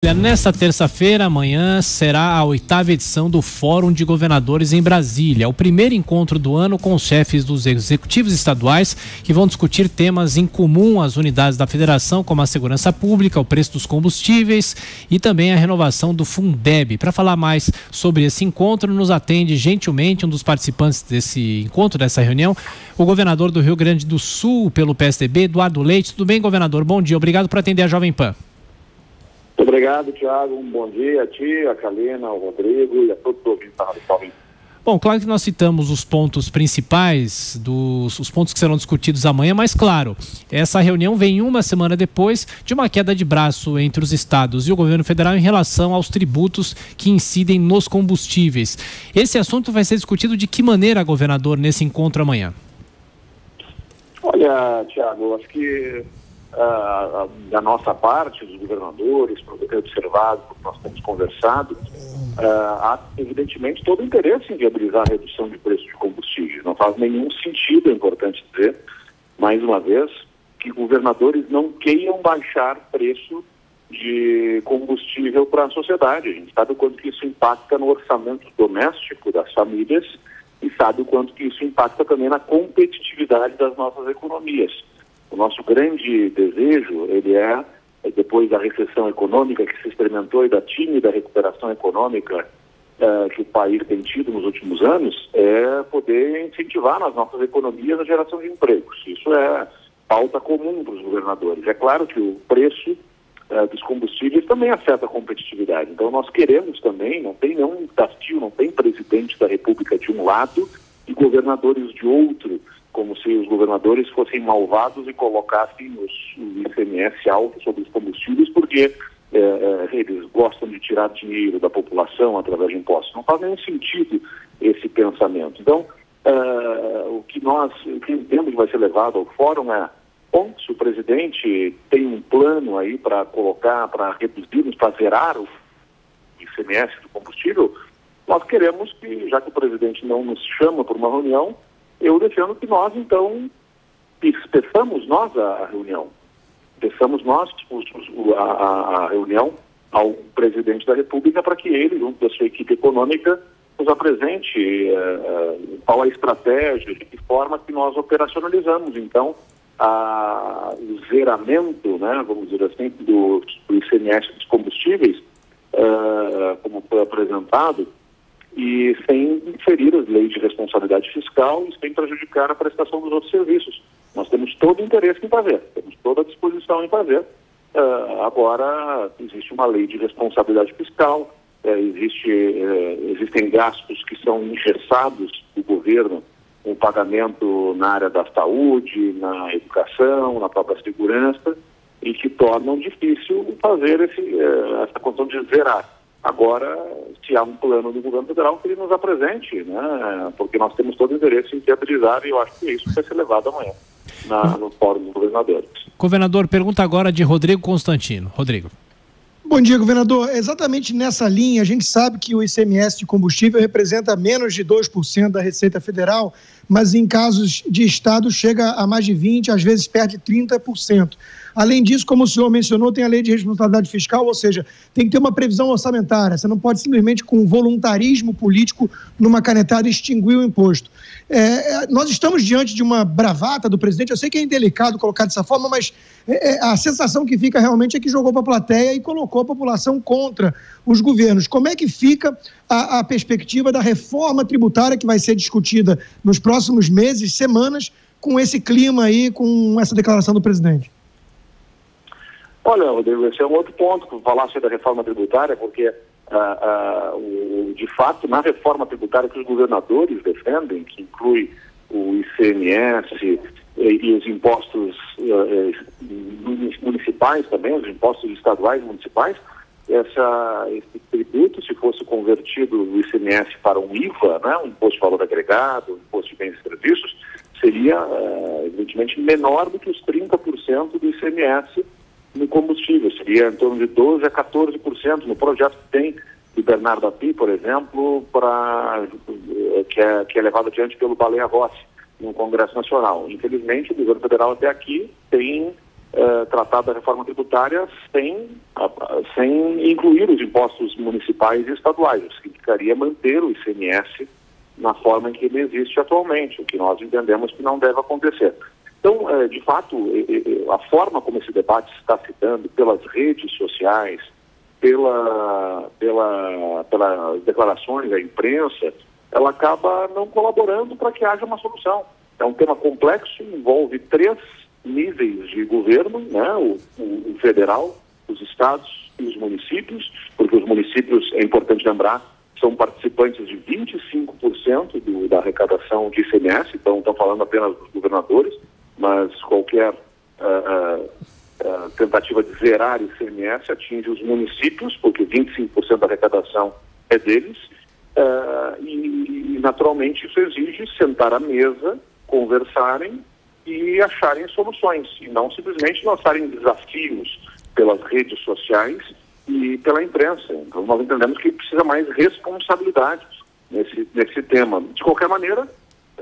Nesta terça-feira, amanhã, será a 8ª edição do Fórum de Governadores em Brasília, o primeiro encontro do ano com os chefes dos executivos estaduais que vão discutir temas em comum às unidades da federação, como a segurança pública, o preço dos combustíveis e também a renovação do Fundeb. Para falar mais sobre esse encontro, nos atende gentilmente um dos participantes desse encontro, dessa reunião, o governador do Rio Grande do Sul, pelo PSDB, Eduardo Leite. Tudo bem, governador? Bom dia, obrigado por atender a Jovem Pan. Obrigado, Tiago. Um bom dia a ti, a Kalina, ao Rodrigo e a todos os ouvintes da Rádio Jovem. Bom, claro que nós citamos os pontos principais, os pontos que serão discutidos amanhã, mas claro, essa reunião vem uma semana depois de uma queda de braço entre os estados e o governo federal em relação aos tributos que incidem nos combustíveis. Esse assunto vai ser discutido de que maneira, governador, nesse encontro amanhã? Olha, Tiago, eu acho que da nossa parte, dos governadores, por ter observado, porque nós temos conversado, há evidentemente todo o interesse em viabilizar a redução de preço de combustíveis. Não faz nenhum sentido, é importante dizer, mais uma vez, que governadores não queiram baixar preço de combustível para a sociedade. A gente sabe o quanto que isso impacta no orçamento doméstico das famílias e sabe o quanto que isso impacta também na competitividade das nossas economias. O nosso grande desejo, ele depois da recessão econômica que se experimentou e da tímida recuperação econômica que o país tem tido nos últimos anos, é poder incentivar nas nossas economias a geração de empregos. Isso é pauta comum para os governadores. É claro que o preço dos combustíveis também afeta a competitividade. Então nós queremos também, não tem nenhum desafio, não tem presidente da República de um lado e governadores de outro, como se os governadores fossem malvados e colocassem o ICMS alto sobre os combustíveis, porque eles gostam de tirar dinheiro da população através de impostos. Não faz nenhum sentido esse pensamento. Então, o que entendo que vai ser levado ao fórum é, bom, se o presidente tem um plano aí para colocar, para reduzir, para zerar o ICMS do combustível, nós queremos que, já que o presidente não nos chama para uma reunião, eu defendo que nós, então, peçamos nós a reunião. Peçamos nós a reunião ao presidente da República para que ele, junto da sua equipe econômica, nos apresente qual a estratégia, de que forma que nós operacionalizamos, então, o zeramento, né, vamos dizer assim, do ICMS dos combustíveis, como foi apresentado, e sem ferir as leis de responsabilidade fiscal e sem prejudicar a prestação dos outros serviços. Nós temos todo o interesse em fazer, temos toda a disposição em fazer. Agora, existe uma lei de responsabilidade fiscal, existem gastos que são engessados do governo, com pagamento na área da saúde, na educação, na própria segurança, e que tornam difícil fazer essa condição de zerar. Agora, se há um plano do governo federal, que ele nos apresente, né? Porque nós temos todo o interesse em viabilizar, e eu acho que isso vai ser levado amanhã no Fórum dos Governadores. Governador, pergunta agora de Rodrigo Constantino. Rodrigo. Bom dia, governador. Exatamente nessa linha, a gente sabe que o ICMS de combustível representa menos de 2% da Receita Federal, mas em casos de estado chega a mais de 20%, às vezes perde 30%. Além disso, como o senhor mencionou, tem a lei de responsabilidade fiscal, ou seja, tem que ter uma previsão orçamentária. Você não pode simplesmente, com voluntarismo político, numa canetada, extinguir o imposto. Nós estamos diante de uma bravata do presidente. Eu sei que é indelicado colocar dessa forma, mas a sensação que fica realmente é que jogou para a plateia e colocou a população contra os governos. Como é que fica a perspectiva da reforma tributária que vai ser discutida nos próximos meses, semanas, com esse clima aí, com essa declaração do presidente? Olha, Rodrigo, esse é um outro ponto que falasse da reforma tributária, porque, de fato, na reforma tributária que os governadores defendem, que inclui o ICMS e os impostos municipais também, os impostos estaduais e municipais, esse tributo, se fosse convertido do ICMS para um IVA, né, um imposto de valor agregado, um imposto de bens e serviços, seria, evidentemente, menor do que os 30% do ICMS no combustível, seria em torno de 12% a 14%. No projeto que tem do Bernardo Api, por exemplo, que é levado adiante pelo Baleia Rossi no Congresso Nacional. Infelizmente, o governo federal até aqui tem tratar da reforma tributária sem incluir os impostos municipais e estaduais. Isso significaria manter o ICMS na forma em que ele existe atualmente, o que nós entendemos que não deve acontecer. Então, de fato, a forma como esse debate está se dando pelas redes sociais, pelas declarações da imprensa, ela acaba não colaborando para que haja uma solução. É um tema complexo, envolve 3 níveis de governo, né? O federal, os estados e os municípios, porque os municípios, é importante lembrar, são participantes de 25% da arrecadação de ICMS, então estão falando apenas dos governadores, mas qualquer tentativa de zerar ICMS atinge os municípios, porque 25% da arrecadação é deles, e naturalmente isso exige sentar à mesa, conversarem e acharem soluções, e não simplesmente lançarem desafios pelas redes sociais e pela imprensa. Então nós entendemos que precisa mais responsabilidade nesse tema. De qualquer maneira,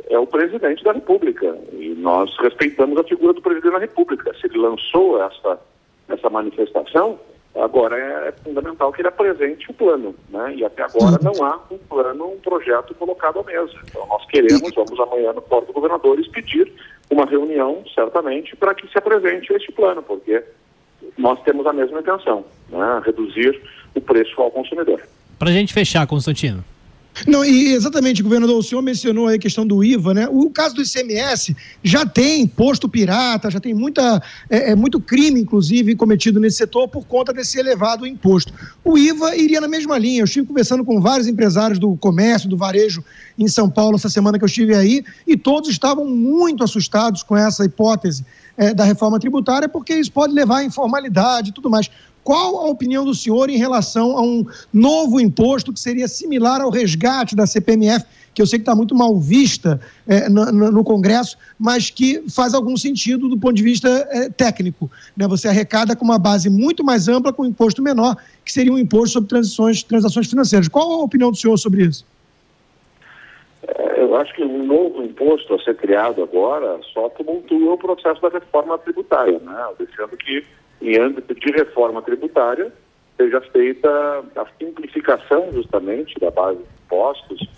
é o presidente da República, e nós respeitamos a figura do presidente da República. Se ele lançou essa manifestação, agora é fundamental que ele apresente o plano, né? E até agora não há um plano, um projeto colocado à mesa. Então nós vamos amanhã no Fórum dos Governadores pedir uma reunião, certamente, para que se apresente este plano, porque nós temos a mesma intenção, né? Reduzir o preço ao consumidor. Para a gente fechar, Constantino. Não, e exatamente, governador, o senhor mencionou aí a questão do IVA, né? O caso do ICMS já tem posto pirata, já tem muito crime, inclusive, cometido nesse setor por conta desse elevado imposto. O IVA iria na mesma linha. Eu estive conversando com vários empresários do comércio, do varejo em São Paulo essa semana que eu estive aí, e todos estavam muito assustados com essa hipótese da reforma tributária, porque isso pode levar à informalidade e tudo mais. Qual a opinião do senhor em relação a um novo imposto que seria similar ao resgate da CPMF, que eu sei que está muito mal vista no Congresso, mas que faz algum sentido do ponto de vista técnico, né? Você arrecada com uma base muito mais ampla, com um imposto menor, que seria um imposto sobre transações financeiras. Qual a opinião do senhor sobre isso? Eu acho que um novo imposto a ser criado agora só tumultua o processo da reforma tributária, né? Deixando que, em âmbito de reforma tributária, seja feita a simplificação justamente da base de impostos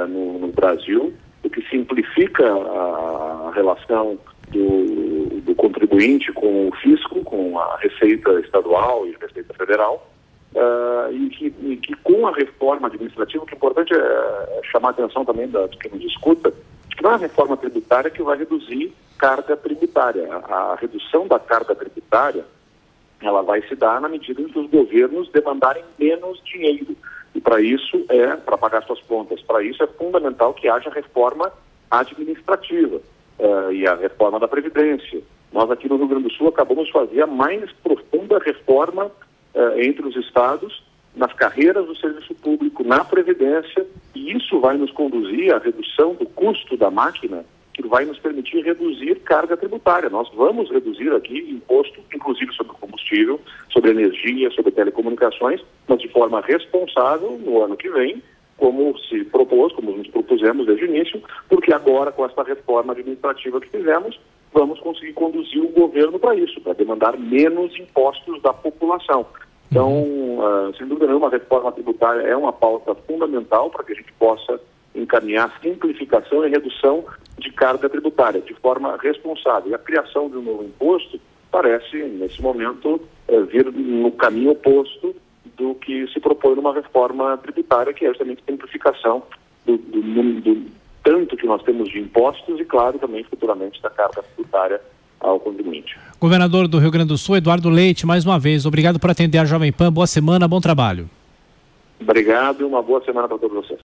no Brasil, o que simplifica a relação do contribuinte com o fisco, com a Receita Estadual e a Receita Federal, e que com a reforma administrativa, o que é importante é chamar a atenção também de quem nos escuta, que não é a reforma tributária que vai reduzir carga tributária. A redução da carga tributária, ela vai se dar na medida em que os governos demandarem menos dinheiro. E para isso para pagar suas contas. Para isso é fundamental que haja reforma administrativa e a reforma da Previdência. Nós aqui no Rio Grande do Sul acabamos de fazer a mais profunda reforma entre os estados, nas carreiras do serviço público, na Previdência, e isso vai nos conduzir à redução do custo da máquina, que vai nos permitir reduzir carga tributária. Nós vamos reduzir aqui imposto, inclusive sobre combustível, sobre energia, sobre telecomunicações, mas de forma responsável no ano que vem, como se propôs, como nos propusemos desde o início, porque agora, com essa reforma administrativa que fizemos, vamos conseguir conduzir o governo para isso, para demandar menos impostos da população. Então, sem dúvida nenhuma, a reforma tributária é uma pauta fundamental para que a gente possa encaminhar simplificação e redução de carga tributária de forma responsável. E a criação de um novo imposto parece, nesse momento, vir no caminho oposto do que se propõe numa reforma tributária, que é justamente a simplificação do tanto que nós temos de impostos e, claro, também futuramente da carga tributária ao contribuinte. Governador do Rio Grande do Sul, Eduardo Leite, mais uma vez, obrigado por atender a Jovem Pan. Boa semana, bom trabalho. Obrigado e uma boa semana para todos vocês.